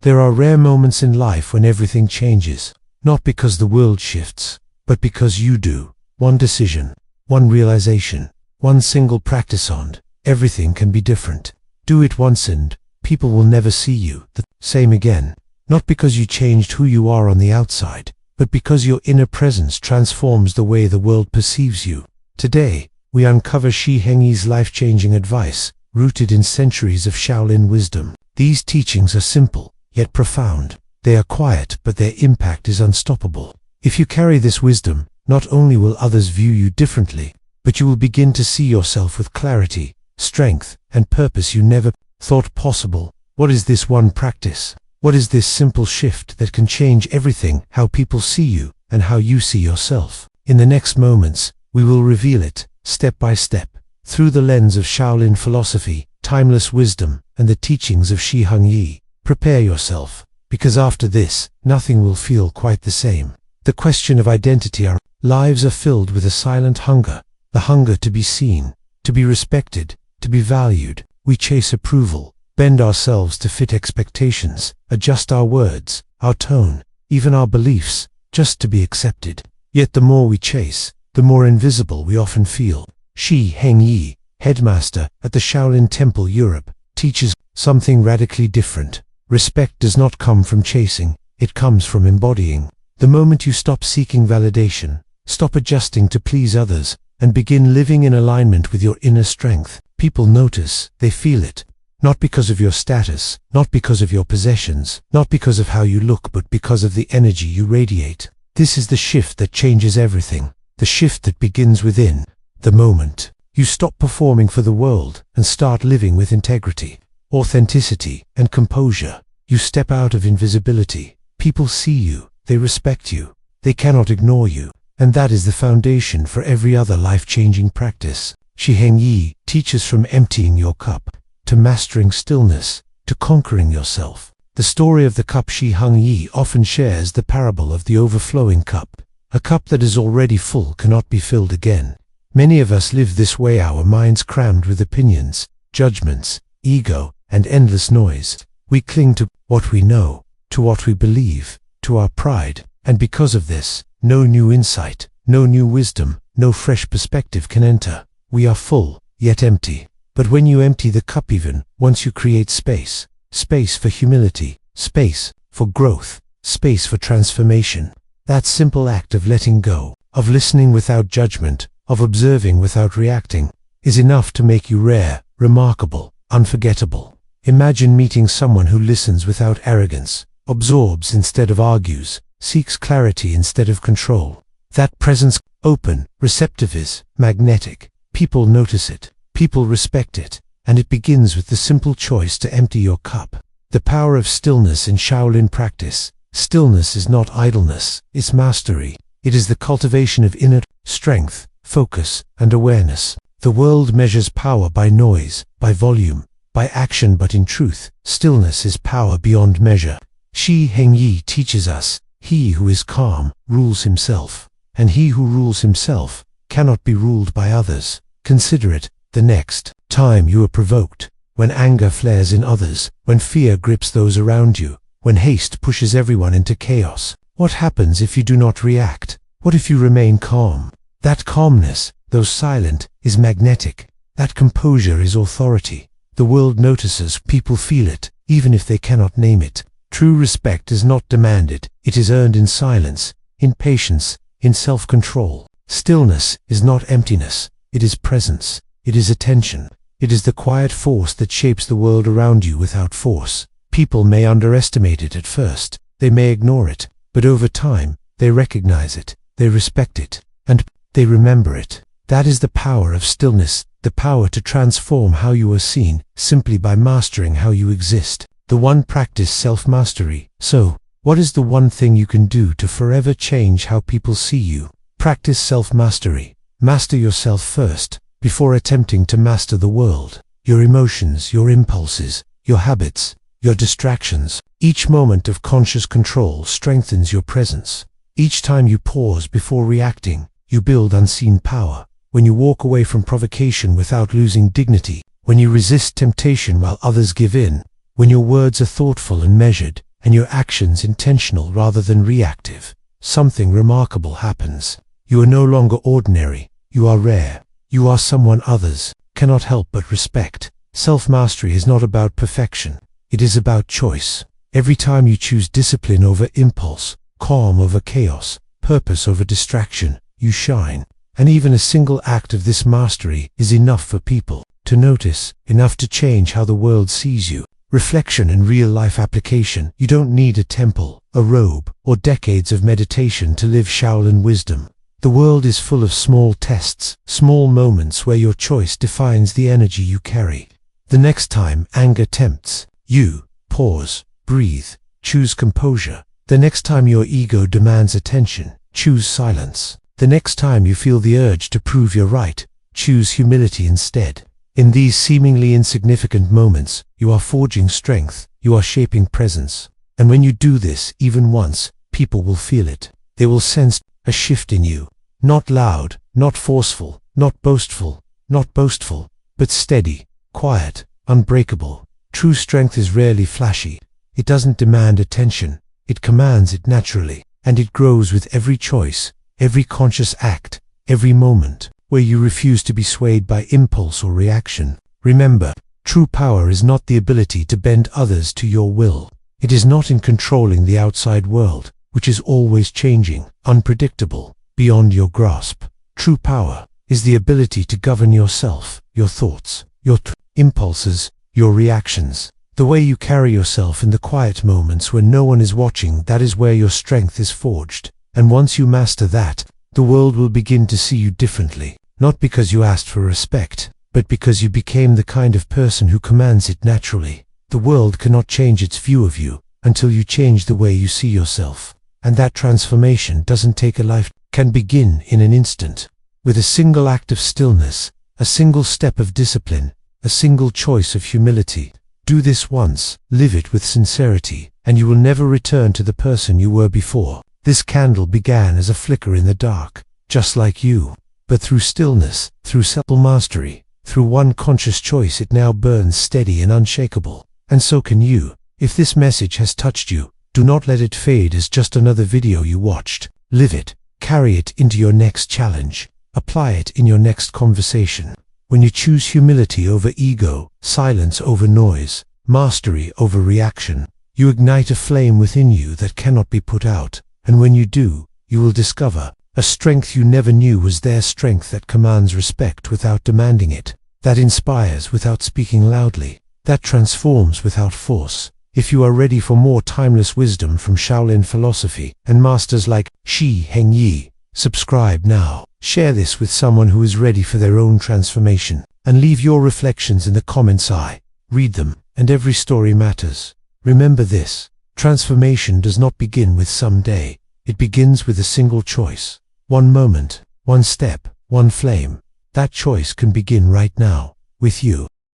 There are rare moments in life when everything changes, not because the world shifts, but because you do. One decision, one realization, one single practice and everything can be different. Do it once and people will never see you the same again. Not because you changed who you are on the outside, but because your inner presence transforms the way the world perceives you. Today, we uncover Shi Heng Yi's life-changing advice, rooted in centuries of Shaolin wisdom. These teachings are simple, yet profound. They are quiet, but their impact is unstoppable. If you carry this wisdom, not only will others view you differently, but you will begin to see yourself with clarity, strength, and purpose you never thought possible. What is this one practice? What is this simple shift that can change everything, how people see you, and how you see yourself? In the next moments, we will reveal it, step by step, through the lens of Shaolin philosophy, timeless wisdom, and the teachings of Shi Heng Yi. Prepare yourself, because after this, nothing will feel quite the same. The question of identity. Our lives are filled with a silent hunger, the hunger to be seen, to be respected, to be valued. We chase approval, bend ourselves to fit expectations, adjust our words, our tone, even our beliefs, just to be accepted. Yet the more we chase, the more invisible we often feel. Shi Heng Yi, headmaster at the Shaolin Temple Europe, teaches something radically different. Respect does not come from chasing, it comes from embodying. The moment you stop seeking validation, stop adjusting to please others, and begin living in alignment with your inner strength, people notice, they feel it. Not because of your status, not because of your possessions, not because of how you look, but because of the energy you radiate. This is the shift that changes everything, the shift that begins within. The moment you stop performing for the world and start living with integrity, authenticity, and composure, you step out of invisibility. People see you, they respect you, they cannot ignore you, and that is the foundation for every other life-changing practice. Shi Heng Yi teaches from emptying your cup, to mastering stillness, to conquering yourself. The story of the cup. Shi Heng Yi often shares the parable of the overflowing cup. A cup that is already full cannot be filled again. Many of us live this way, our minds crammed with opinions, judgments, ego, and endless noise. We cling to what we know, to what we believe, to our pride, and because of this, no new insight, no new wisdom, no fresh perspective can enter. We are full, yet empty. But when you empty the cup, even once, you create space. Space for humility, space for growth, space for transformation. That simple act of letting go, of listening without judgment, of observing without reacting, is enough to make you rare, remarkable, unforgettable. Imagine meeting someone who listens without arrogance, absorbs instead of argues, seeks clarity instead of control. That presence, open, receptive, is magnetic. People notice it, people respect it, and it begins with the simple choice to empty your cup. The power of stillness in Shaolin practice. Stillness is not idleness, it's mastery. It is the cultivation of inner strength, focus, and awareness. The world measures power by noise, by volume, by action, but in truth, stillness is power beyond measure. Shi Heng Yi teaches us, he who is calm rules himself, and he who rules himself cannot be ruled by others. Consider it, the next time you are provoked, when anger flares in others, when fear grips those around you, when haste pushes everyone into chaos. What happens if you do not react? What if you remain calm? That calmness, though silent, is magnetic. That composure is authority. The world notices, people feel it, even if they cannot name it. True respect is not demanded, it is earned in silence, in patience, in self-control. Stillness is not emptiness, it is presence, it is attention. It is the quiet force that shapes the world around you without force. People may underestimate it at first, they may ignore it, but over time, they recognize it, they respect it, and they remember it. That is the power of stillness, the power to transform how you are seen, simply by mastering how you exist. The one practice, self-mastery. So, what is the one thing you can do to forever change how people see you? Practice self-mastery. Master yourself first, before attempting to master the world. Your emotions, your impulses, your habits, your distractions. Each moment of conscious control strengthens your presence. Each time you pause before reacting, you build unseen power. When you walk away from provocation without losing dignity, when you resist temptation while others give in, when your words are thoughtful and measured, and your actions intentional rather than reactive, something remarkable happens. You are no longer ordinary. You are rare. You are someone others cannot help but respect. Self-mastery is not about perfection. It is about choice. Every time you choose discipline over impulse, calm over chaos, purpose over distraction, you shine. And even a single act of this mastery is enough for people to notice, enough to change how the world sees you. Reflection and real-life application. You don't need a temple, a robe, or decades of meditation to live Shaolin wisdom. The world is full of small tests, small moments where your choice defines the energy you carry. The next time anger tempts you, pause, breathe, choose composure. The next time your ego demands attention, choose silence. The next time you feel the urge to prove you're right, choose humility instead. In these seemingly insignificant moments, you are forging strength, you are shaping presence. And when you do this even once, people will feel it. They will sense a shift in you. Not loud, not forceful, not boastful, but steady, quiet, unbreakable. True strength is rarely flashy. It doesn't demand attention. It commands it naturally. And it grows with every choice, every conscious act, every moment where you refuse to be swayed by impulse or reaction. Remember, true power is not the ability to bend others to your will. It is not in controlling the outside world, which is always changing, unpredictable, beyond your grasp. True power is the ability to govern yourself, your thoughts, your impulses, your reactions. The way you carry yourself in the quiet moments when no one is watching, that is where your strength is forged. And once you master that, the world will begin to see you differently. Not because you asked for respect, but because you became the kind of person who commands it naturally. The world cannot change its view of you until you change the way you see yourself. And that transformation doesn't take a life, can begin in an instant. With a single act of stillness, a single step of discipline, a single choice of humility. Do this once, live it with sincerity, and you will never return to the person you were before. This candle began as a flicker in the dark, just like you. But through stillness, through self-mastery, through one conscious choice, it now burns steady and unshakable. And so can you. If this message has touched you, do not let it fade as just another video you watched. Live it. Carry it into your next challenge. Apply it in your next conversation. When you choose humility over ego, silence over noise, mastery over reaction, you ignite a flame within you that cannot be put out. And when you do, you will discover a strength you never knew was there, strength that commands respect without demanding it, that inspires without speaking loudly, that transforms without force. If you are ready for more timeless wisdom from Shaolin philosophy and masters like Shi Heng Yi, subscribe now. Share this with someone who is ready for their own transformation, and leave your reflections in the comments. I read them, and every story matters. Remember this: transformation does not begin with someday. It begins with a single choice. One moment, one step, one flame. That choice can begin right now, with you.